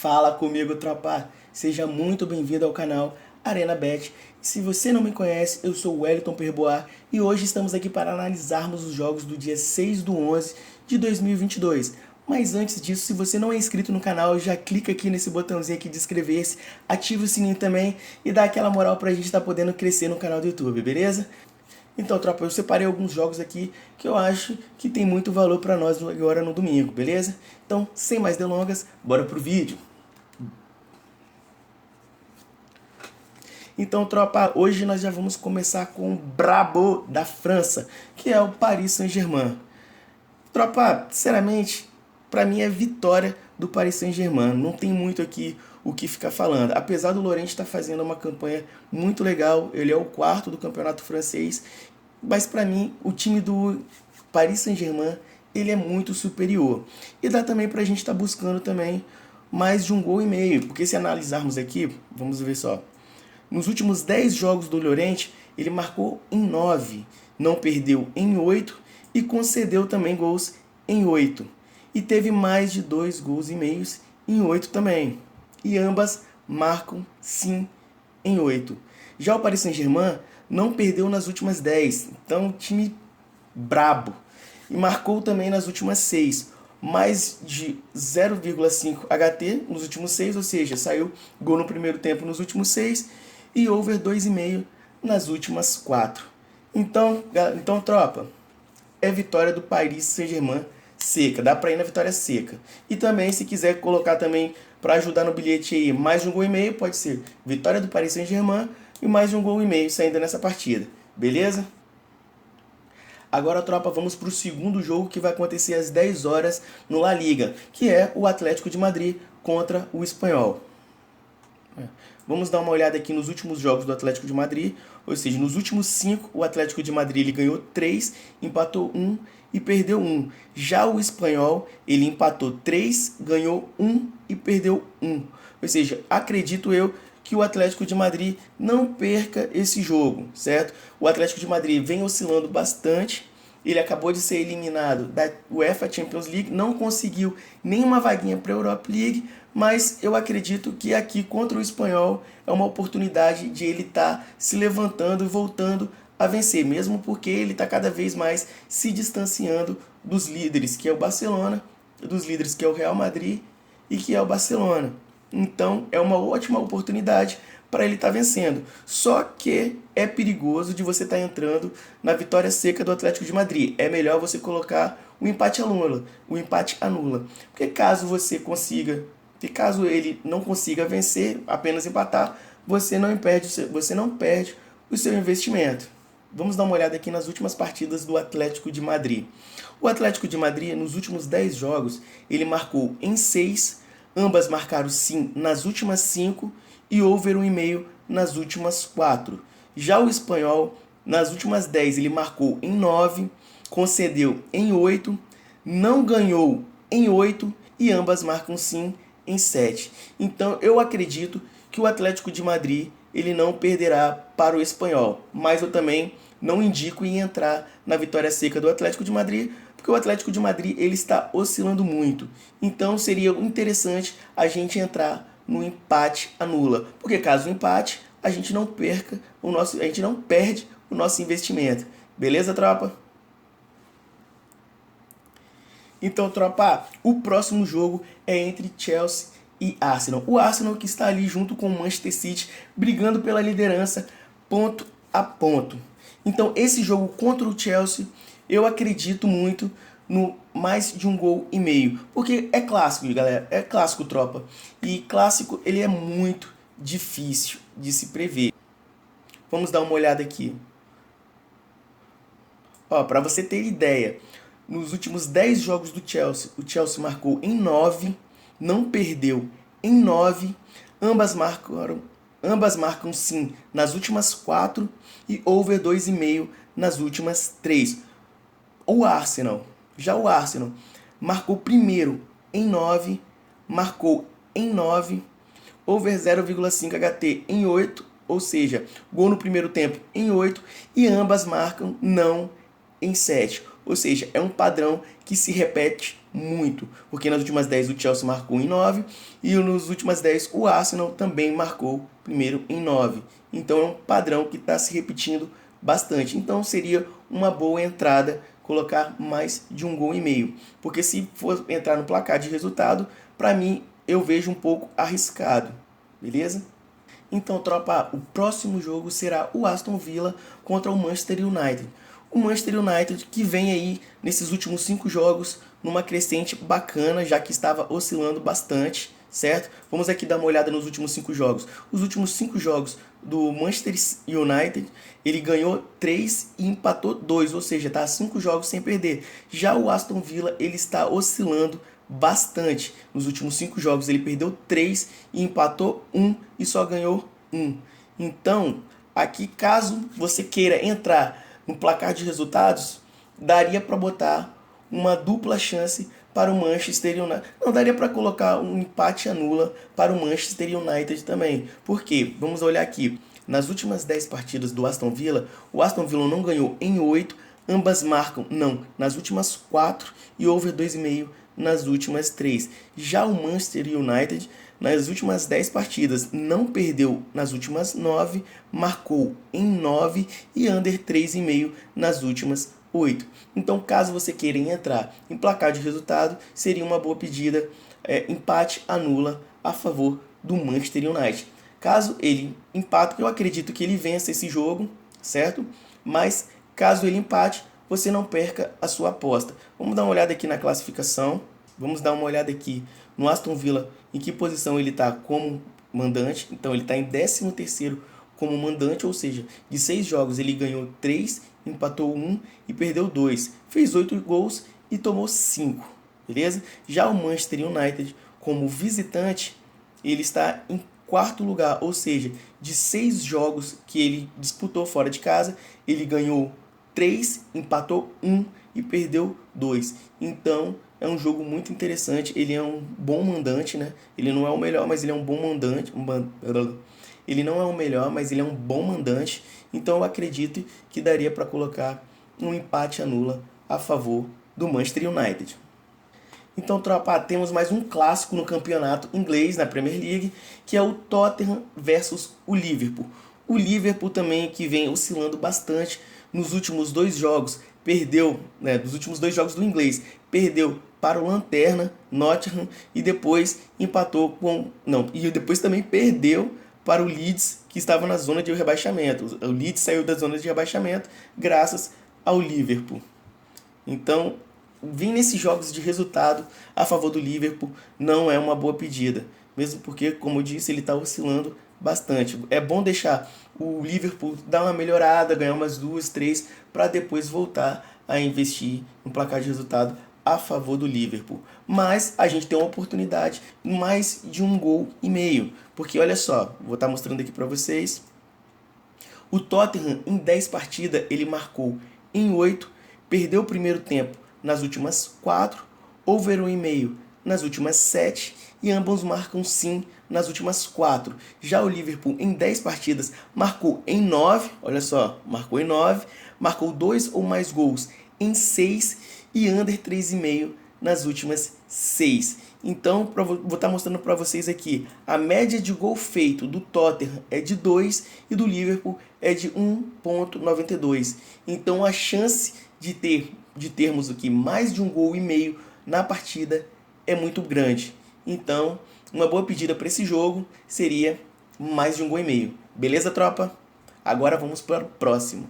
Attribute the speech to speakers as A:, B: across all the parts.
A: Fala comigo, tropa! Seja muito bem-vindo ao canal Arena Bet. Se você não me conhece, eu sou o Wellington Perboar e hoje estamos aqui para analisarmos os jogos do dia 6/11 de 2022. Mas antes disso, se você não é inscrito no canal, já clica aqui nesse botãozinho aqui de inscrever-se, ativa o sininho também e dá aquela moral para a gente estar podendo crescer no canal do YouTube, beleza? Então, tropa, eu separei alguns jogos aqui que eu acho que tem muito valor para nós agora no domingo, beleza? Então, sem mais delongas, bora pro vídeo. Então, tropa, hoje nós já vamos começar com o brabo da França, que é o Paris Saint-Germain. Tropa, sinceramente, para mim é vitória do Paris Saint-Germain. Não tem muito aqui o que ficar falando. Apesar do Llorente estar fazendo uma campanha muito legal, ele é o quarto do campeonato francês, mas para mim o time do Paris Saint-Germain ele é muito superior. E dá também para a gente estar buscando também mais de 1,5 gols, porque se analisarmos aqui, vamos ver só. Nos últimos 10 jogos do Llorente, ele marcou em 9, não perdeu em 8 e concedeu também gols em 8. E teve mais de 2,5 gols em 8 também. E ambas marcam sim em 8. Já o Paris Saint-Germain não perdeu nas últimas 10, então time brabo. E marcou também nas últimas 6, mais de 0,5 HT nos últimos 6, ou seja, saiu gol no primeiro tempo nos últimos 6 e over 2,5 nas últimas 4. Então, tropa, é vitória do Paris Saint-Germain seca, dá pra ir na vitória seca. E também, se quiser colocar também para ajudar no bilhete aí mais de 1,5 gols, pode ser vitória do Paris Saint-Germain e mais de 1,5 gols saindo nessa partida, beleza? Agora, tropa, vamos para o segundo jogo que vai acontecer às 10 horas no La Liga, que é o Atlético de Madrid contra o Espanhol. Vamos dar uma olhada aqui nos últimos jogos do Atlético de Madrid, ou seja, nos últimos 5 o Atlético de Madrid ele ganhou 3, empatou 1 e perdeu 1. Já o Espanhol ele empatou 3, ganhou 1 e perdeu 1. Ou seja, acredito eu que o Atlético de Madrid não perca esse jogo, certo? O Atlético de Madrid vem oscilando bastante. Ele acabou de ser eliminado da UEFA Champions League, não conseguiu nenhuma vaguinha para a Europa League, mas eu acredito que aqui contra o Espanhol é uma oportunidade de ele estar se levantando e voltando a vencer, mesmo porque ele está cada vez mais se distanciando dos líderes, que é o Barcelona, dos líderes que é o Real Madrid e que é o Barcelona. Então é uma ótima oportunidade para ele estar vencendo. Só que é perigoso de você estar entrando na vitória seca do Atlético de Madrid. É melhor você colocar o empate anula. Porque caso você consiga, e caso ele não consiga vencer, apenas empatar, você não perde o seu investimento. Vamos dar uma olhada aqui nas últimas partidas do Atlético de Madrid. O Atlético de Madrid, nos últimos 10 jogos, ele marcou em 6, ambas marcaram sim nas últimas 5 e over 1,5 nas últimas 4. Já o Espanhol, nas últimas 10, ele marcou em 9, concedeu em 8, não ganhou em 8 e ambas marcam sim em 7. Então eu acredito que o Atlético de Madrid ele não perderá para o Espanhol, mas eu também não indico em entrar na vitória seca do Atlético de Madrid, porque o Atlético de Madrid ele está oscilando muito. Então seria interessante a gente entrar no empate anula, porque caso o empate a gente não perde o nosso investimento. Beleza, tropa? Então, tropa, o próximo jogo é entre Chelsea e Arsenal. O Arsenal que está ali junto com o Manchester City, brigando pela liderança ponto a ponto. Então, esse jogo contra o Chelsea, eu acredito muito no mais de 1,5 gols. Porque é clássico, galera. É clássico, tropa. E clássico, ele é muito difícil de se prever. Vamos dar uma olhada aqui. Ó, para você ter ideia, nos últimos 10 jogos do Chelsea, o Chelsea marcou em 9, não perdeu em 9, ambas marcam sim nas últimas 4 e over 2,5 nas últimas 3. Já o Arsenal marcou primeiro em 9, marcou em 9, over 0,5 HT em 8, ou seja, gol no primeiro tempo em 8 e ambas marcam não em 7. Ou seja, é um padrão que se repete muito, porque nas últimas 10 o Chelsea marcou em 9 e nos últimas 10 o Arsenal também marcou primeiro em 9. Então é um padrão que está se repetindo bastante. Então seria uma boa entrada colocar mais de 1,5 gol, porque se for entrar no placar de resultado, para mim eu vejo um pouco arriscado, beleza? Então, tropa, o próximo jogo será o Aston Villa contra o Manchester United. O Manchester United que vem aí nesses últimos 5 jogos numa crescente bacana, já que estava oscilando bastante, certo? Vamos aqui dar uma olhada nos últimos 5 jogos. Os últimos 5 jogos do Manchester United, ele ganhou 3 e empatou 2, ou seja, está 5 jogos sem perder. Já o Aston Villa, ele está oscilando bastante. Nos últimos 5 jogos ele perdeu 3 e empatou 1 e só ganhou 1. Então, aqui caso você queira entrar no placar de resultados, daria para botar uma dupla chance para o Manchester United. Não, daria para colocar um empate anula para o Manchester United também. Por quê? Vamos olhar aqui. Nas últimas 10 partidas do Aston Villa, o Aston Villa não ganhou em 8, ambas marcam, não, nas últimas 4 e over 2,5 nas últimas 3. Já o Manchester United, nas últimas 10 partidas, não perdeu nas últimas 9, marcou em 9 e under 3,5 nas últimas 8. Então, caso você queira entrar em placar de resultado, seria uma boa pedida, empate anula a favor do Manchester United. Caso ele empate, eu acredito que ele vença esse jogo, certo? Mas caso ele empate, você não perca a sua aposta. Vamos dar uma olhada aqui na classificação. Vamos dar uma olhada aqui no Aston Villa, em que posição ele está como mandante. Então ele está em 13º como mandante, ou seja, de 6 jogos ele ganhou 3, empatou 1 e perdeu 2. Fez 8 gols e tomou 5, beleza? Já o Manchester United, como visitante, ele está em 4º lugar, ou seja, de 6 jogos que ele disputou fora de casa, ele ganhou 3, empatou 1 e perdeu 2. Então, é um jogo muito interessante. Ele é um bom mandante, né? Ele não é o melhor, mas ele é um bom mandante. Ele não é o melhor, mas ele é um bom mandante. Então, eu acredito que daria para colocar um empate anula a favor do Manchester United. Então, tropa, temos mais um clássico no campeonato inglês, na Premier League, que é o Tottenham versus o Liverpool. O Liverpool também, que vem oscilando bastante nos últimos 2 jogos, perdeu, dos últimos 2 jogos do inglês, perdeu para o Lanterna, Nottingham, e depois empatou e depois também perdeu para o Leeds, que estava na zona de rebaixamento. O Leeds saiu da zona de rebaixamento graças ao Liverpool. Então, vir nesses jogos de resultado a favor do Liverpool não é uma boa pedida, mesmo porque, como eu disse, ele está oscilando bastante. É bom deixar o Liverpool dar uma melhorada, ganhar umas 2, 3, para depois voltar a investir no placar de resultado a favor do Liverpool. Mas a gente tem uma oportunidade mais de 1,5 gols, porque olha só, vou estar mostrando aqui para vocês. O Tottenham em 10 partidas ele marcou em 8, perdeu o primeiro tempo nas últimas 4, over 1,5 nas últimas 7 e ambos marcam sim nas últimas 4. Já o Liverpool em 10 partidas marcou em 9, olha só, marcou em 9, marcou 2 ou mais gols em 6 e under 3,5 nas últimas 6. Então, vou estar mostrando para vocês aqui, a média de gol feito do Tottenham é de 2 e do Liverpool é de 1,92. Então, a chance de termos aqui mais de 1,5 gols na partida é muito grande. Então, uma boa pedida para esse jogo seria mais de 1,5 gols. Beleza, tropa? Agora vamos para o próximo.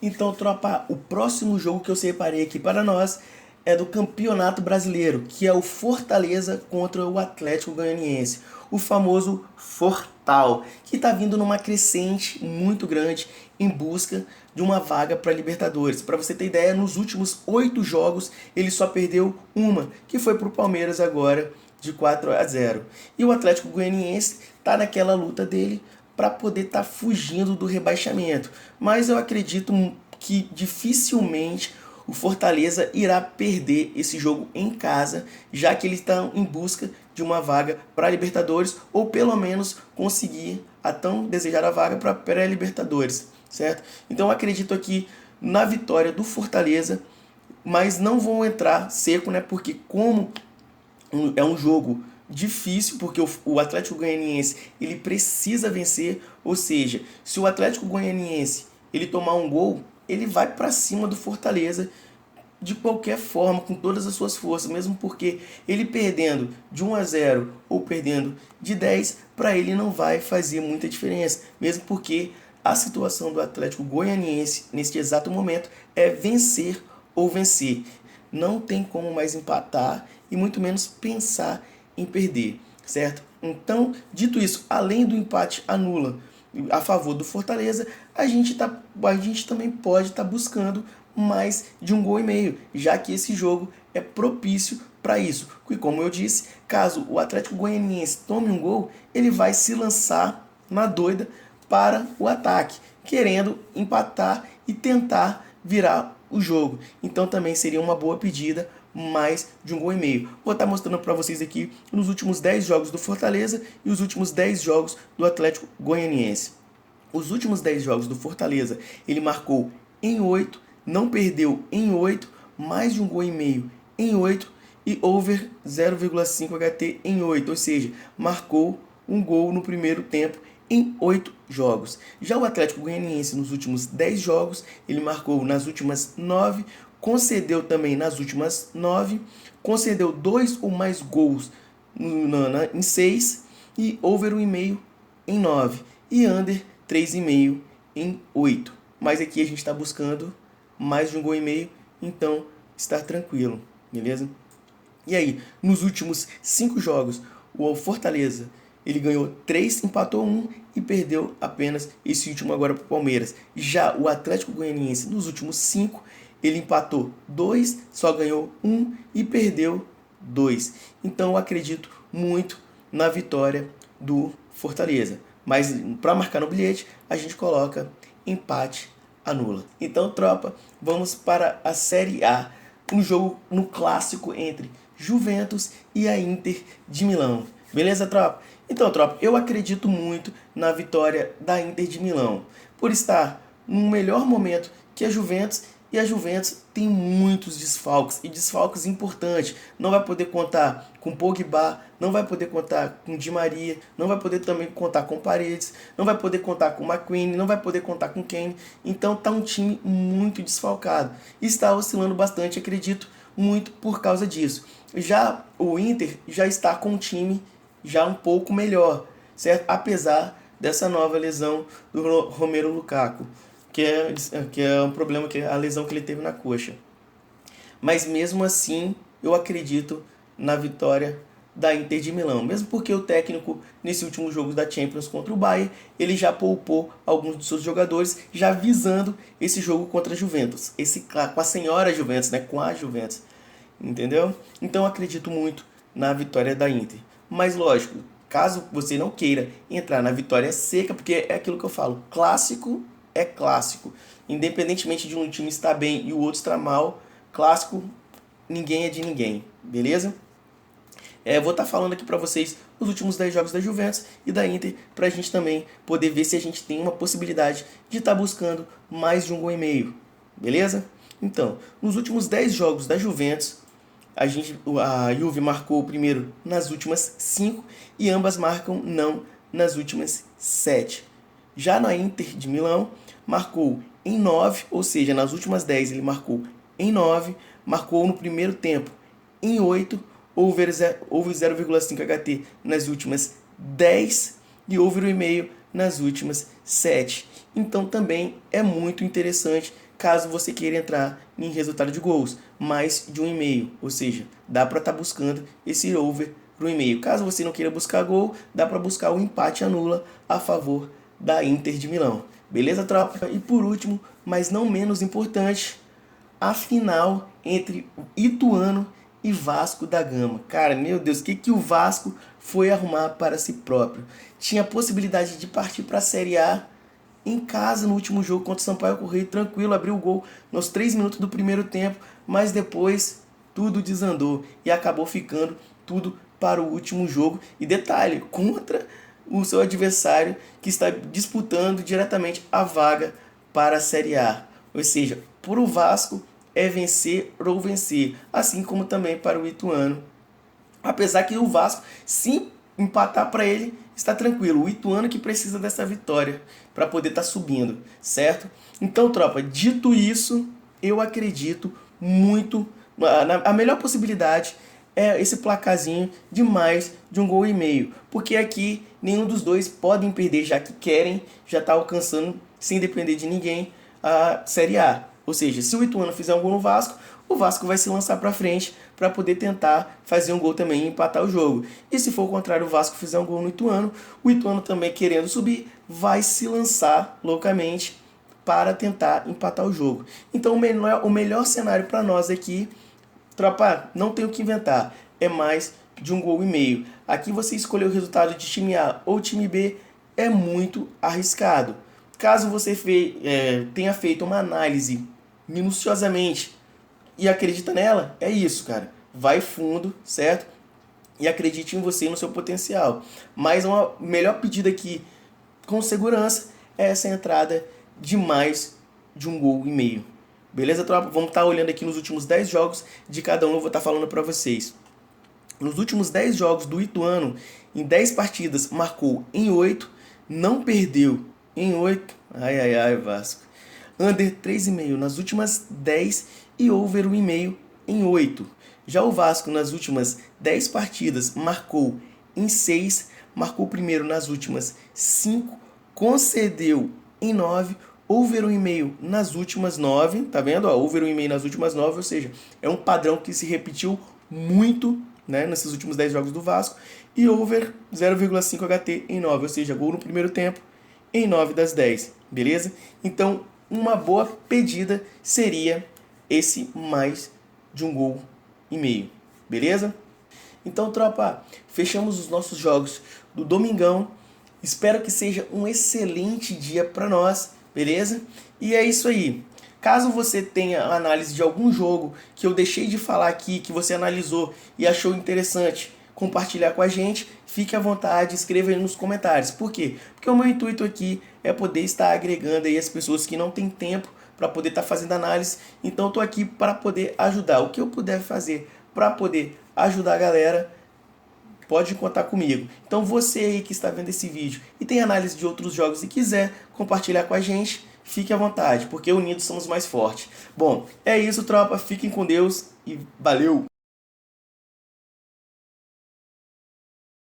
A: Então, tropa, o próximo jogo que eu separei aqui para nós é do Campeonato Brasileiro, que é o Fortaleza contra o Atlético Goianiense, o famoso Fortal, que está vindo numa crescente muito grande em busca de uma vaga para a Libertadores. Para você ter ideia, nos últimos 8 jogos ele só perdeu uma, que foi para o Palmeiras agora, de 4-0. E o Atlético Goianiense está naquela luta dele para poder estar fugindo do rebaixamento. Mas eu acredito que dificilmente o Fortaleza irá perder esse jogo em casa, já que eles estão em busca de uma vaga para a Libertadores, ou pelo menos conseguir a tão desejada vaga para a pré-Libertadores, certo? Então eu acredito aqui na vitória do Fortaleza mas não vão entrar seco, né? Porque como é um jogo difícil, porque o Atlético Goianiense ele precisa vencer, ou seja, se o Atlético Goianiense ele tomar um gol, ele vai para cima do Fortaleza de qualquer forma, com todas as suas forças, mesmo porque ele perdendo de 1-0 ou perdendo de 10, para ele não vai fazer muita diferença, mesmo porque a situação do Atlético Goianiense neste exato momento é vencer ou vencer. Não tem como mais empatar e muito menos pensar em perder, certo? Então, dito isso, além do empate anula a favor do Fortaleza, a gente também pode estar buscando mais de 1,5 gols, já que esse jogo é propício para isso. E como eu disse, caso o Atlético Goianiense tome um gol, ele vai se lançar na doida para o ataque, querendo empatar e tentar virar o jogo. Então também seria uma boa pedida mais de 1,5 gols. Vou estar mostrando para vocês aqui nos últimos 10 jogos do Fortaleza e os últimos 10 jogos do Atlético Goianiense. Os últimos 10 jogos do Fortaleza, ele marcou em 8, não perdeu em 8, mais de 1,5 gols em 8 e over 0,5 HT em 8, ou seja, marcou um gol no primeiro tempo em 8 jogos. Já o Atlético Goianiense nos últimos 10 jogos, ele marcou nas últimas 9, concedeu também nas últimas 9, concedeu 2 ou mais gols em 6 e over 1,5 em 9 e under 3,5 em 8. Mas aqui a gente está buscando mais de 1,5 gols, então está tranquilo, beleza? E aí, nos últimos 5 jogos, o Fortaleza ele ganhou 3, empatou 1 e perdeu apenas esse último agora para o Palmeiras. Já o Atlético Goianiense, nos últimos 5, ele empatou 2, só ganhou 1 e perdeu 2. Então eu acredito muito na vitória do Fortaleza. Mas para marcar no bilhete, a gente coloca empate anula. Então, tropa, vamos para a Série A. Um jogo no clássico entre Juventus e a Inter de Milão. Beleza, tropa? Então, tropa, eu acredito muito na vitória da Inter de Milão, por estar no melhor momento que a Juventus, e a Juventus tem muitos desfalques, e desfalques importantes. Não vai poder contar com Pogba, não vai poder contar com Di Maria, não vai poder também contar com Paredes, não vai poder contar com McQueen, não vai poder contar com Kane. Então tá um time muito desfalcado. Está oscilando bastante, acredito, muito por causa disso. Já o Inter já está com um time já um pouco melhor, certo? Apesar dessa nova lesão do Romelu Lukaku, que é um problema, que é a lesão que ele teve na coxa. Mas mesmo assim, eu acredito na vitória da Inter de Milão, mesmo porque o técnico, nesse último jogo da Champions contra o Bayern, ele já poupou alguns dos seus jogadores, já visando esse jogo contra a Juventus, com a senhora Juventus, né? Com a Juventus, entendeu? Então eu acredito muito na vitória da Inter. Mas lógico, caso você não queira entrar na vitória seca, porque é aquilo que eu falo, clássico é clássico. Independentemente de um time estar bem e o outro estar mal, clássico, ninguém é de ninguém, beleza? Vou estar falando aqui para vocês os últimos 10 jogos da Juventus e da Inter, para a gente também poder ver se a gente tem uma possibilidade de estar buscando mais de 1,5 gols, beleza? Então, nos últimos 10 jogos da Juventus, a Juve marcou primeiro nas últimas 5 e ambas marcam não nas últimas 7. Já na Inter de Milão, marcou em 9, ou seja, nas últimas 10 ele marcou em 9, marcou no primeiro tempo em 8, over 0,5 HT nas últimas 10 e over 1,5 nas últimas 7. Então também é muito interessante caso você queira entrar em resultado de gols, mais de 1,5, ou seja, dá para estar buscando esse over 1,5. Caso você não queira buscar gol, dá para buscar o empate anula a favor da Inter de Milão. Beleza, tropa? E por último, mas não menos importante, a final entre Ituano e Vasco da Gama. Cara, meu Deus, o que o Vasco foi arrumar para si próprio? Tinha a possibilidade de partir para a Série A em casa no último jogo contra o Sampaio Corrêa, tranquilo, abriu o gol nos 3 minutos do primeiro tempo, mas depois tudo desandou e acabou ficando tudo para o último jogo. E detalhe, contra o seu adversário que está disputando diretamente a vaga para a Série A. Ou seja, para o Vasco é vencer ou vencer, assim como também para o Ituano. Apesar que o Vasco, se empatar para ele, está tranquilo. O Ituano que precisa dessa vitória para poder estar subindo, certo? Então, tropa, dito isso, eu acredito muito. A melhor possibilidade é esse placarzinho de mais de 1,5 gols. Porque aqui nenhum dos dois podem perder, já que querem, já está alcançando, sem depender de ninguém, a Série A. Ou seja, se o Ituano fizer um gol no Vasco, o Vasco vai se lançar para frente para poder tentar fazer um gol também e empatar o jogo. E se for o contrário, o Vasco fizer um gol no Ituano, o Ituano também querendo subir, vai se lançar loucamente para tentar empatar o jogo. Então o melhor cenário para nós aqui, tropa, não tem o que inventar, é mais de 1,5 gols. Aqui você escolher o resultado de time A ou time B é muito arriscado. Caso você tenha feito uma análise minuciosamente e acredita nela, é isso, cara. Vai fundo, certo? E acredite em você e no seu potencial. Mas uma melhor pedida aqui, com segurança, é essa entrada de mais de 1,5 gols. Beleza, tropa? Vamos estar olhando aqui nos últimos 10 jogos de cada um, eu vou estar falando para vocês. Nos últimos 10 jogos do Ituano, em 10 partidas, marcou em 8, não perdeu em 8. Ai, ai, ai, Vasco. Under 3,5 nas últimas 10 e over 1,5 em 8. Já o Vasco nas últimas 10 partidas marcou em 6, marcou primeiro nas últimas 5, concedeu em 9, over 1,5 nas últimas 9, tá vendo? Ó, over 1,5 nas últimas 9, ou seja, é um padrão que se repetiu muito, né, nesses últimos 10 jogos do Vasco, e over 0,5 HT em 9, ou seja, gol no primeiro tempo em 9 das 10, beleza? Então, uma boa pedida seria esse mais de 1,5 gols, beleza? Então, tropa, fechamos os nossos jogos do domingão. Espero que seja um excelente dia para nós, beleza? E é isso aí. Caso você tenha análise de algum jogo que eu deixei de falar aqui, que você analisou e achou interessante compartilhar com a gente, fique à vontade, escreva aí nos comentários. Por quê? Porque o meu intuito aqui é poder estar agregando aí as pessoas que não têm tempo para poder estar fazendo análise. Então, estou aqui para poder ajudar. O que eu puder fazer para poder ajudar a galera, pode contar comigo. Então, você aí que está vendo esse vídeo e tem análise de outros jogos e quiser compartilhar com a gente, fique à vontade, porque unidos somos mais fortes. Bom, é isso, tropa. Fiquem com Deus e valeu!